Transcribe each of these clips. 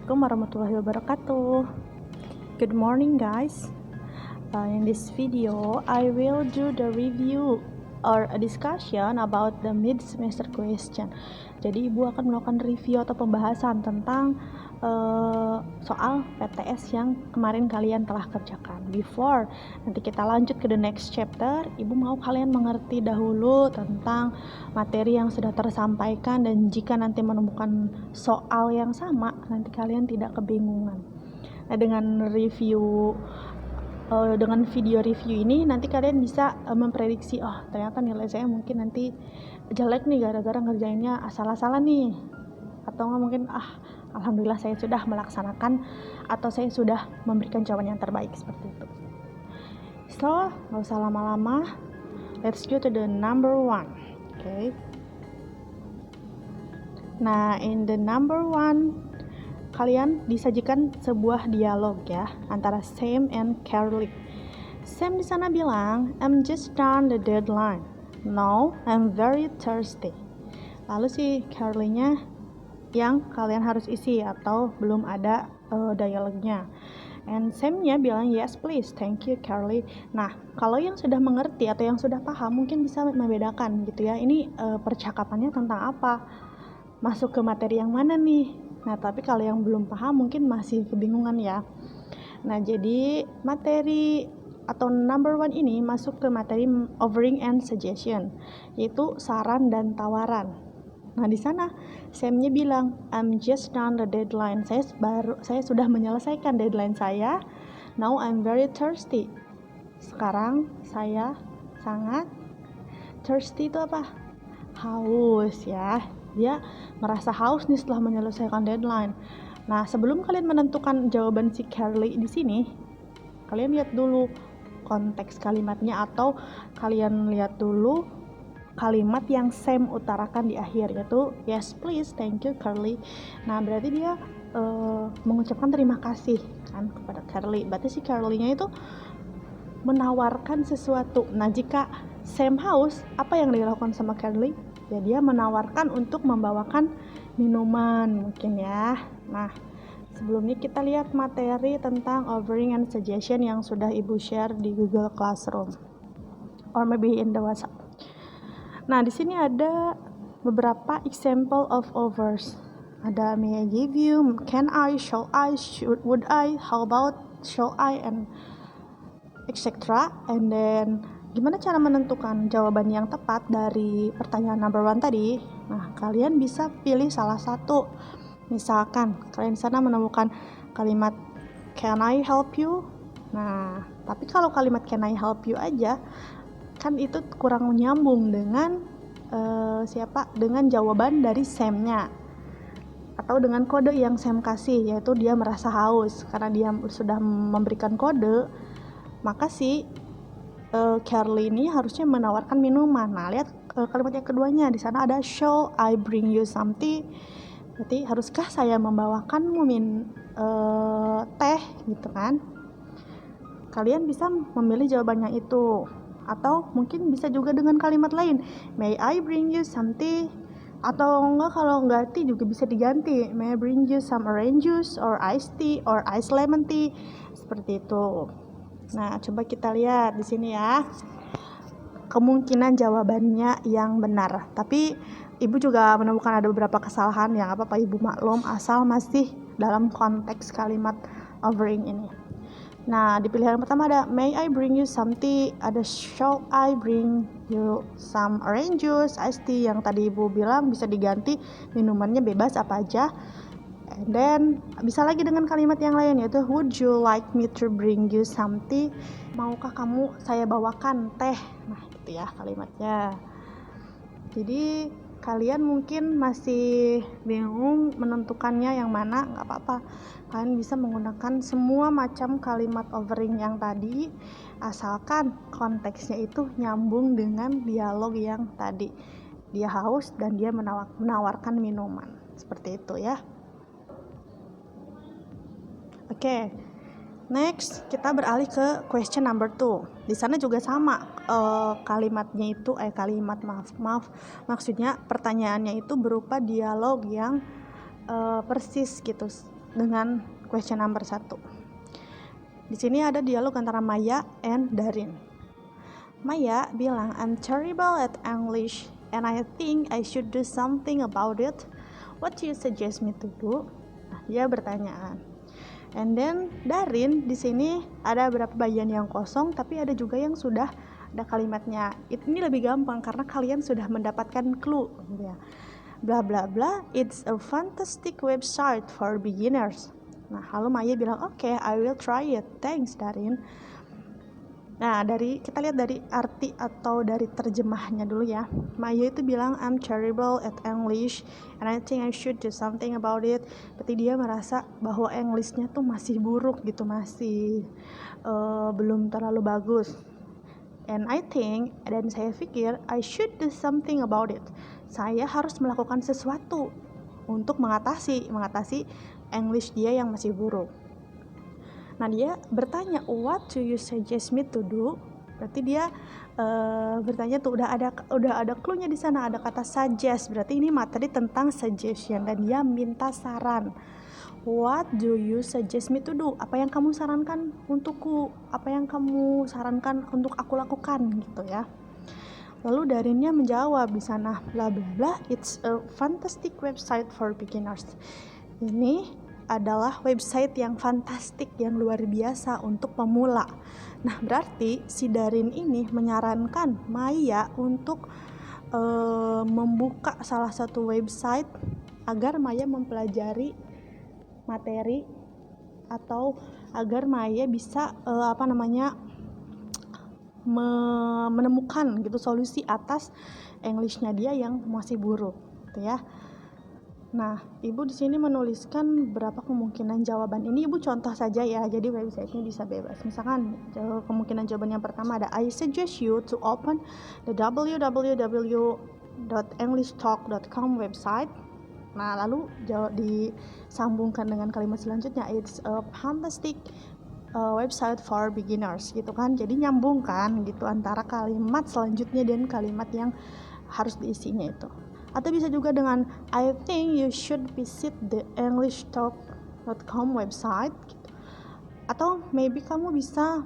Assalamualaikum warahmatullahi wabarakatuh. Good morning guys. In this video, I will do the review or a discussion about the mid-semester question. Jadi ibu akan melakukan review atau pembahasan tentang soal PTS yang kemarin kalian telah kerjakan. Before nanti kita lanjut ke the next chapter, ibu mau kalian mengerti dahulu tentang materi yang sudah tersampaikan, dan jika nanti menemukan soal yang sama, nanti kalian tidak kebingungan. Nah, dengan video review ini nanti kalian bisa memprediksi, oh ternyata nilai saya mungkin nanti jelek nih gara-gara ngerjainnya asal-asalan nih, atau nggak mungkin alhamdulillah saya sudah melaksanakan atau saya sudah memberikan jawaban yang terbaik, seperti itu. So nggak usah lama-lama, let's go to the number 1. Okay. Nah, in the number 1 kalian disajikan sebuah dialog ya antara Sam and Carly. Sam di sana bilang, I'm just done the deadline. No, I'm very thirsty. Lalu si Carly-nya yang kalian harus isi atau belum ada dialognya. And Sam-nya bilang, yes please, thank you Carly. Nah, kalau yang sudah mengerti atau yang sudah paham mungkin bisa membedakan gitu ya. Ini percakapannya tentang apa? Masuk ke materi yang mana nih? Nah, tapi kalau yang belum paham mungkin masih kebingungan ya. Nah, jadi materi atau number 1 ini masuk ke materi offering and suggestion, yaitu saran dan tawaran. Nah, di sana Sam-nya bilang, I'm just done the deadline. Saya sudah menyelesaikan deadline saya. Now I'm very thirsty. Sekarang saya sangat thirsty. Itu apa? Haus ya. Dia merasa haus nih setelah menyelesaikan deadline. Nah, sebelum kalian menentukan jawaban si Carly di sini, kalian lihat dulu konteks kalimatnya, atau kalian lihat dulu kalimat yang Sam utarakan di akhir, yaitu yes please, thank you Carly. Nah, berarti dia mengucapkan terima kasih kan kepada Carly. Berarti si Carly-nya itu menawarkan sesuatu. Nah, jika Sam haus, apa yang dilakukan sama Carly? Ya, dia menawarkan untuk membawakan minuman mungkin ya. Nah, sebelumnya kita lihat materi tentang offering and suggestion yang sudah ibu share di Google Classroom or maybe in the WhatsApp. Nah, di sini ada beberapa example of offers. Ada may I give you, can I, shall I, should, would I, how about, shall I, and etc. And then gimana cara menentukan jawaban yang tepat dari pertanyaan number 1 tadi? Nah, kalian bisa pilih salah satu. Misalkan kalian di sana menemukan kalimat can I help you? Nah, tapi kalau kalimat can I help you aja kan itu kurang nyambung dengan dengan jawaban dari Sam-nya atau dengan kode yang Sam kasih, yaitu dia merasa haus. Karena dia sudah memberikan kode, maka si Carly ini harusnya menawarkan minuman. Nah, lihat kalimat yang keduanya, di sana ada shall I bring you something. Berarti haruskah saya membawakanmu teh gitu kan? Kalian bisa memilih jawabannya itu, atau mungkin bisa juga dengan kalimat lain, may I bring you something, atau enggak, kalau enggak tea juga bisa diganti, may I bring you some orange juice or iced tea or iced lemon tea, seperti itu. Nah, coba kita lihat di sini ya, kemungkinan jawabannya yang benar. Tapi ibu juga menemukan ada beberapa kesalahan, yang apa-apa ibu maklum, asal masih dalam konteks kalimat offering ini. Nah, di pilihan pertama ada may I bring you some tea, ada shall I bring you some orange juice, iced tea, yang tadi ibu bilang bisa diganti minumannya bebas apa aja. And then bisa lagi dengan kalimat yang lain, yaitu would you like me to bring you some tea? Maukah kamu saya bawakan teh? Nah, itu ya kalimatnya. Jadi kalian mungkin masih bingung menentukannya yang mana, nggak apa-apa. Kalian bisa menggunakan semua macam kalimat offering yang tadi, asalkan konteksnya itu nyambung dengan dialog yang tadi. Dia haus dan dia menawarkan minuman. Seperti itu ya. Oke, next kita beralih ke question number 2. Di sana juga sama, kalimatnya itu maksudnya pertanyaannya itu berupa dialog yang persis gitu, dengan question number 1. Di sini ada dialog antara Maya and Darin. Maya bilang, I'm terrible at English and I think I should do something about it. What do you suggest me to do? Nah, dia bertanya. And then Darin di sini ada beberapa bagian yang kosong, tapi ada juga yang sudah ada kalimatnya. Ini lebih gampang karena kalian sudah mendapatkan clue, gitu ya. Bla bla bla, it's a fantastic website for beginners. Nah, lalu Maya bilang, okay, I will try it. Thanks, Darin. Nah, kita lihat dari arti atau dari terjemahnya dulu ya. Maya itu bilang, I'm terrible at English and I think I should do something about it. Berarti dia merasa bahwa Englishnya tuh masih buruk gitu, masih belum terlalu bagus. And I think, dan saya pikir, I should do something about it. Saya harus melakukan sesuatu untuk mengatasi English dia yang masih buruk. Nah, dia bertanya, what do you suggest me to do? Berarti dia bertanya tuh udah ada clue-nya di sana, ada kata suggest. Berarti ini materi tentang suggestion dan dia minta saran. What do you suggest me to do? Apa yang kamu sarankan untukku? Apa yang kamu sarankan untuk aku lakukan gitu ya. Lalu Darinnya menjawab di sana, bla bla bla, it's a fantastic website for beginners. Ini adalah website yang fantastik, yang luar biasa untuk pemula. Nah, berarti si Darin ini menyarankan Maya untuk membuka salah satu website agar Maya mempelajari materi atau agar Maya bisa menemukan gitu solusi atas Englishnya dia yang masih buruk, gitu ya. Nah, Ibu di sini menuliskan berapa kemungkinan jawaban. Ini Ibu contoh saja ya, jadi website-nya bisa bebas. Misalkan kemungkinan jawaban yang pertama ada, I suggest you to open the www.englishtalk.com website. Nah, lalu disambungkan dengan kalimat selanjutnya, it's a fantastic website for beginners, gitu kan. Jadi nyambung kan gitu antara kalimat selanjutnya dan kalimat yang harus diisinya itu. Atau bisa juga dengan I think you should visit the englishtalk.com website gitu. Atau maybe kamu bisa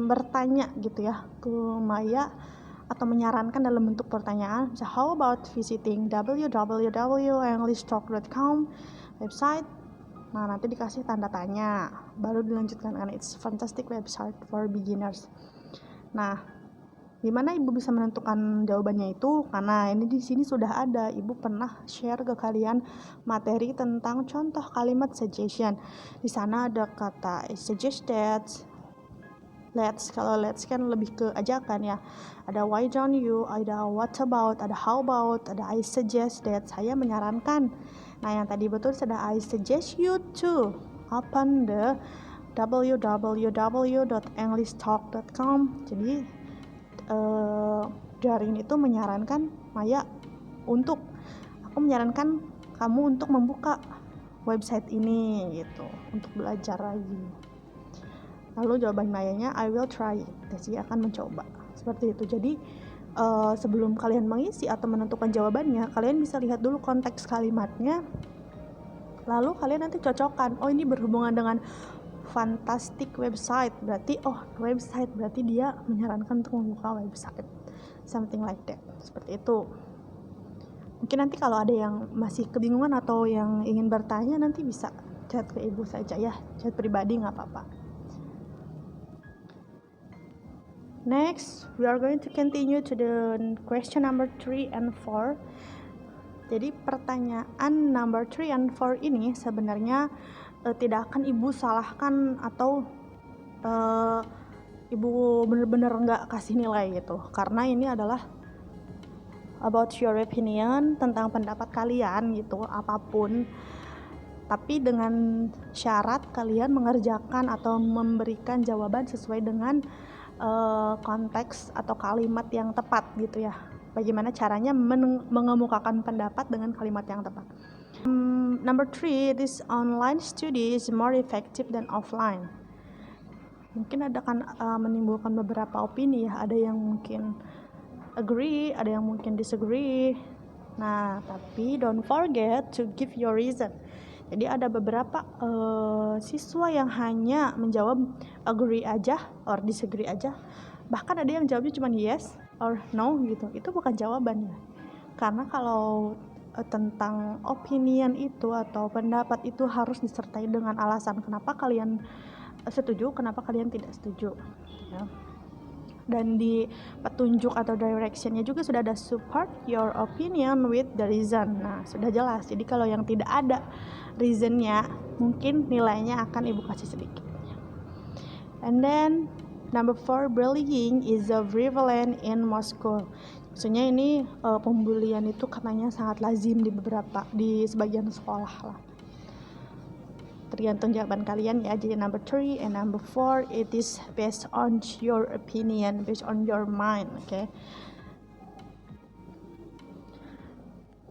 bertanya gitu ya ke Maya atau menyarankan dalam bentuk pertanyaan. So, how about visiting www.englishtalk.com website? Nah, nanti dikasih tanda tanya, baru dilanjutkan dengan it's fantastic website for beginners. Nah, gimana Ibu bisa menentukan jawabannya itu? Karena ini di sini sudah ada, Ibu pernah share ke kalian materi tentang contoh kalimat suggestion. Di sana ada kata I suggest that, let's, kalau let's kan lebih ke ajakan ya. Ada why don't you, ada what about, ada how about, ada I suggest that, saya menyarankan. Nah, yang tadi betul sudah I suggest you to open the www.englishtalk.com. Jadi Darin itu menyarankan Maya untuk, aku menyarankan kamu untuk membuka website ini gitu, untuk belajar lagi. Lalu jawaban Mayanya, I will try it. Jadi akan mencoba. Seperti itu. Jadi sebelum kalian mengisi atau menentukan jawabannya, kalian bisa lihat dulu konteks kalimatnya. Lalu kalian nanti cocokkan, oh ini berhubungan dengan fantastic website, berarti website, berarti dia menyarankan untuk membuka website, something like that, seperti itu. Mungkin nanti kalau ada yang masih kebingungan atau yang ingin bertanya, nanti bisa chat ke Ibu saja ya, chat pribadi nggak apa-apa. Next, we are going to continue to the question number 3 and 4. Jadi pertanyaan number 3 and 4 ini sebenarnya tidak akan Ibu salahkan atau Ibu benar-benar nggak kasih nilai gitu, karena ini adalah about your opinion, tentang pendapat kalian gitu, apapun, tapi dengan syarat kalian mengerjakan atau memberikan jawaban sesuai dengan konteks atau kalimat yang tepat gitu ya. Bagaimana caranya mengemukakan pendapat dengan kalimat yang tepat. Number 3, this online study is more effective than offline. Mungkin ada kan menimbulkan beberapa opini ya, ada yang mungkin agree, ada yang mungkin disagree. Nah, tapi don't forget to give your reason. Jadi ada beberapa siswa yang hanya menjawab agree aja or disagree aja. Bahkan ada yang jawabnya cuma yes or no gitu. Itu bukan jawabannya. Karena kalau tentang opinion itu atau pendapat itu harus disertai dengan alasan kenapa kalian setuju, kenapa kalian tidak setuju ya. Dan di petunjuk atau directionnya juga sudah ada support your opinion with the reason. Nah, sudah jelas. Jadi kalau yang tidak ada reasonnya, mungkin nilainya akan ibu kasih sedikit. And then number 4, bullying is a prevalent in Moscow. Maksudnya ini pembulian itu katanya sangat lazim di sebagian sekolah lah. Tergantung jawaban kalian ya. Jadi number 3 and number 4 it is based on your opinion, based on your mind, okay?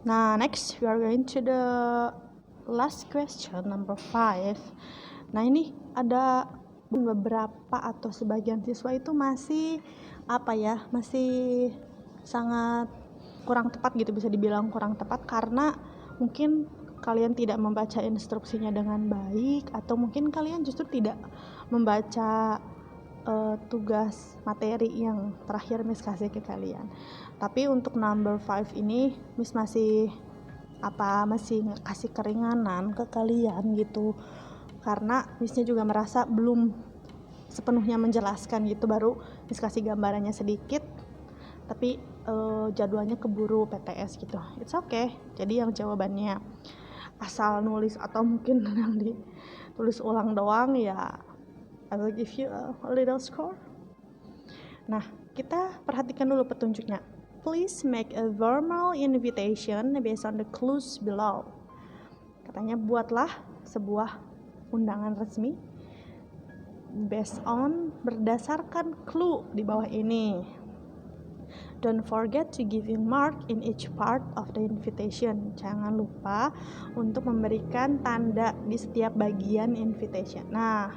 Nah, next we are going to the last question, number 5. Nah, ini ada beberapa atau sebagian siswa itu masih masih sangat kurang tepat gitu, bisa dibilang kurang tepat karena mungkin kalian tidak membaca instruksinya dengan baik, atau mungkin kalian justru tidak membaca tugas materi yang terakhir Miss kasih ke kalian. Tapi untuk number 5 ini Miss masih kasih keringanan ke kalian gitu, karena Missnya juga merasa belum sepenuhnya menjelaskan gitu, baru Miss kasih gambarannya sedikit, tapi jadwalnya keburu PTS gitu. It's okay. Jadi yang jawabannya asal nulis atau mungkin yang ditulis ulang doang ya, I will give you a little score. Nah, kita perhatikan dulu petunjuknya. Please make a formal invitation based on the clues below. Katanya buatlah sebuah undangan resmi berdasarkan clue di bawah ini. Don't forget to giving mark in each part of the invitation. Jangan lupa untuk memberikan tanda di setiap bagian invitation. Nah,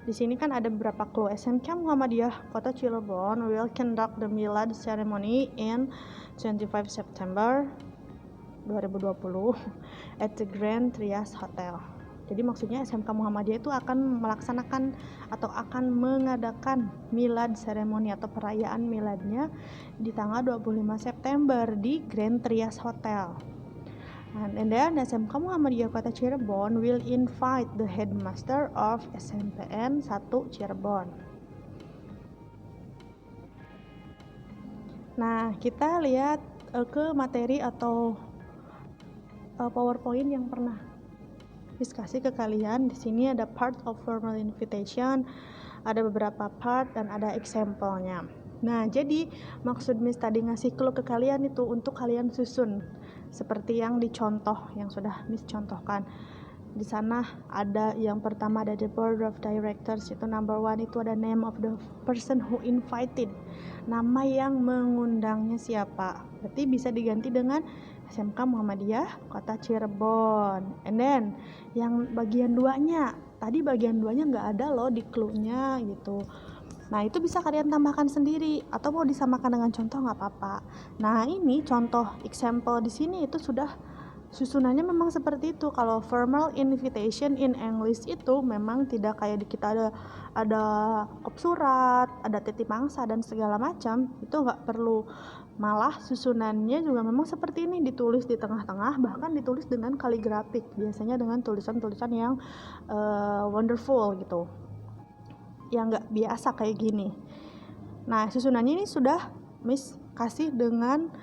di sini kan ada beberapa clue. SMK Muhammadiyah Kota Cirebon will conduct the Milad ceremony in 25 September 2020 at the Grand Trias Hotel. Jadi maksudnya SMK Muhammadiyah itu akan melaksanakan atau akan mengadakan milad seremoni atau perayaan miladnya di tanggal 25 September di Grand Trias Hotel. And then SMK Muhammadiyah Kota Cirebon will invite the headmaster of SMPN 1 Cirebon. Nah, kita lihat ke materi atau PowerPoint yang pernah Miss kasih ke kalian. Di sini ada part of formal invitation, ada beberapa part dan ada example-nya. Nah, jadi maksud Miss tadi ngasih clue ke kalian itu untuk kalian susun seperti yang dicontoh, yang sudah Miss contohkan. Di sana ada yang pertama ada the board of directors, itu number 1 itu ada name of the person who invited. Nama yang mengundangnya siapa. Berarti bisa diganti dengan SMK Muhammadiyah Kota Cirebon. And then yang bagian 2-nya, tadi bagian 2-nya nggak ada loh di clue-nya gitu. Nah, itu bisa kalian tambahkan sendiri atau mau disamakan dengan contoh nggak apa-apa. Nah, ini contoh example di sini itu sudah susunannya memang seperti itu. Kalau formal invitation in English itu memang tidak kayak di kita ada kop surat, ada titip mangsa dan segala macam. Itu nggak perlu. Malah susunannya juga memang seperti ini, ditulis di tengah-tengah, bahkan ditulis dengan kaligrafik, biasanya dengan tulisan-tulisan yang wonderful gitu, yang nggak biasa kayak gini. Nah, susunannya ini sudah Miss kasih dengan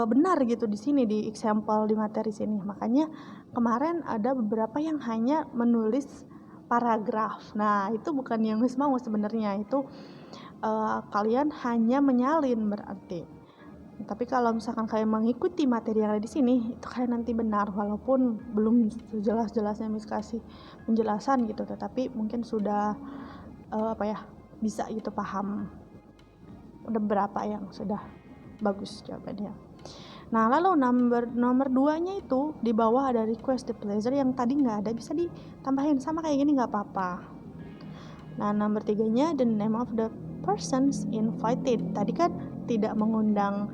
benar gitu di sini di example di materi sini. Makanya kemarin ada beberapa yang hanya menulis paragraf. Nah, itu bukan yang Miss mau sebenarnya, itu kalian hanya menyalin berarti. Tapi kalau misalkan kalian mengikuti materi yang ada di sini, itu kalian nanti benar, walaupun belum jelas-jelasnya Miss kasih penjelasan gitu, tetapi mungkin sudah bisa gitu paham. Udah berapa yang sudah bagus jawabannya. Nah, lalu nomor 2-nya itu di bawah ada request the pleasure, yang tadi nggak ada, bisa ditambahin sama kayak gini nggak apa-apa. Nah, nomor 3-nya the name of the persons invited. Tadi kan tidak mengundang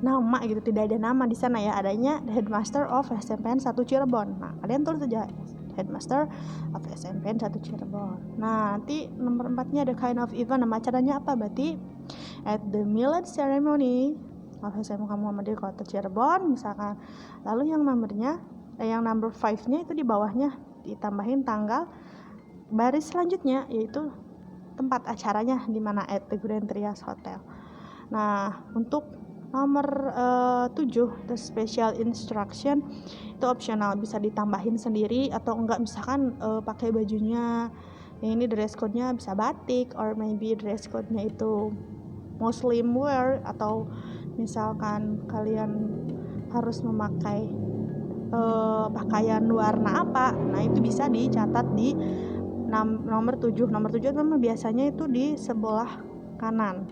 nama gitu, tidak ada nama di sana ya, adanya Headmaster of SMPN 1 Cirebon. Nah, kalian tulis saja Headmaster of SMPN 1 Cirebon. Nah, nanti nomor 4-nya ada kind of event. Nama acaranya apa? Berarti at the Milad Ceremony of SMK Muhammadiyah Kota Cirebon misalkan. Lalu yang nomornya yang number 5-nya itu di bawahnya ditambahin tanggal baris selanjutnya, yaitu tempat acaranya di mana, at the Grand Trias Hotel. Nah, untuk nomor 7, the special instruction itu opsional, bisa ditambahin sendiri atau enggak, misalkan pakai bajunya ini dress code-nya bisa batik, or maybe dress code-nya itu muslim wear, atau misalkan kalian harus memakai pakaian warna apa. Nah, itu bisa dicatat di nomor 7. Nomor 7 memang biasanya itu di sebelah kanan.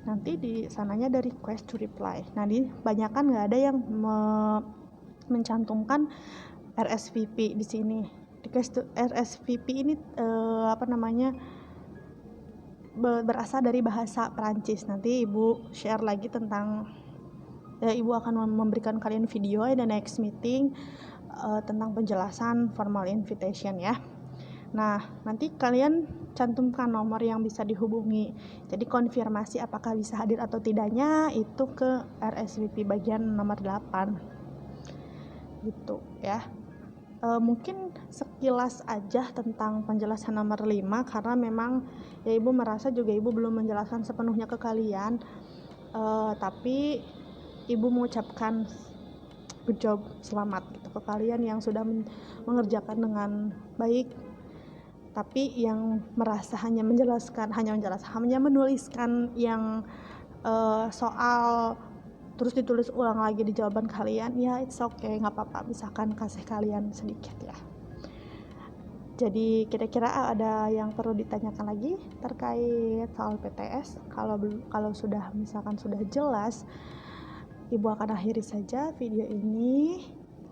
Nanti di sananya ada request to reply. Nah, di banyakan nggak ada yang mencantumkan RSVP di sini. Request to RSVP ini berasal dari bahasa Perancis. Nanti Ibu share lagi tentang Ibu akan memberikan kalian video in the next meeting tentang penjelasan formal invitation ya. Nah, nanti kalian cantumkan nomor yang bisa dihubungi. Jadi konfirmasi apakah bisa hadir atau tidaknya itu ke RSVP bagian nomor 8. Gitu ya. Mungkin sekilas aja tentang penjelasan nomor 5, karena memang ya Ibu merasa juga Ibu belum menjelaskan sepenuhnya ke kalian. Tapi Ibu mengucapkan good job, selamat gitu ke kalian yang sudah mengerjakan dengan baik. Tapi yang merasa hanya menuliskan yang soal terus ditulis ulang lagi di jawaban kalian, ya it's okay, nggak apa-apa, misalkan kasih kalian sedikit ya. Jadi kira-kira ada yang perlu ditanyakan lagi terkait soal PTS? Kalau sudah misalkan sudah jelas, Ibu akan akhiri saja video ini.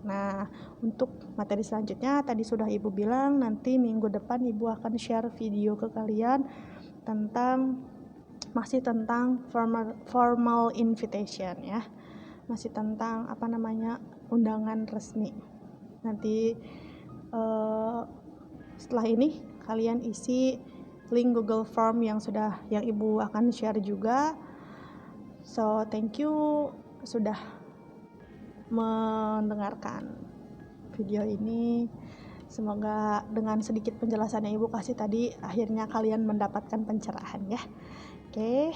Nah, untuk materi selanjutnya tadi sudah Ibu bilang nanti minggu depan Ibu akan share video ke kalian masih tentang formal invitation ya. Masih tentang undangan resmi. Nanti setelah ini kalian isi link Google Form yang Ibu akan share juga. So, thank you sudah mendengarkan video ini. Semoga dengan sedikit penjelasan yang Ibu kasih tadi akhirnya kalian mendapatkan pencerahan ya. Oke.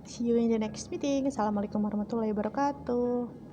See you in the next meeting. Assalamualaikum warahmatullahi wabarakatuh.